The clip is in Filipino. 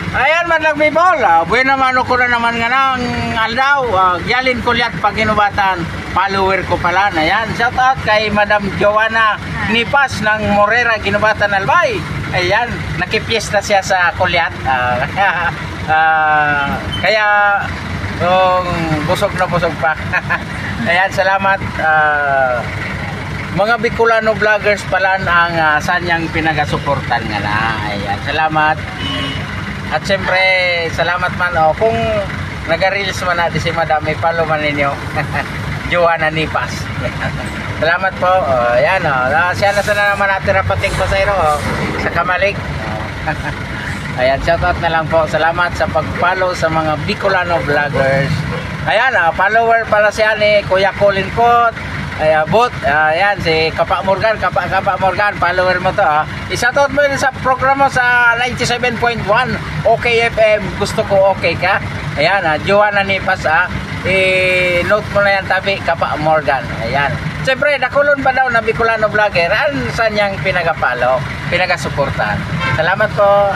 Ayan man lang people, buwan naman ko na naman nga ng aldaw, gyalin ko liat pag inubatan, follower ko pala na yan. Shout out kay Madam Joanna Nipas ng Morera, Ginubatan Albay. Ayan, nakipiesta siya sa kulyat. Kaya busog na busog pa. Ayan, salamat. Mga Bicolano vloggers pala ang sanyang pinagasuportan nga na. Ayan, salamat. At siyempre, salamat man kung nag-reels man natin si Madam, follow man ninyo. Joanna Nipas. Salamat po. Ayan siya na sana naman natin rapating pasayro sa Kamalig. Ayan, shoutout na lang po. Salamat sa pag-follow sa mga Bicolano vloggers. Ayan, follower pala siya ni Kuya Colin Pot. Ayan, si Kapa Morgan, Kapa Morgan, follower mo to Isa-tot mo yun sa programa sa 97.1 Okay FM, gusto ko okay ka. Ayan, Joanna Nipas i-note mo na yan tabi, Kapa Morgan. Ayan. Siyempre, nakulon pa daw na Bicolano vlogger, saan niyang pinagapalo, pinagasuportan. Salamat po.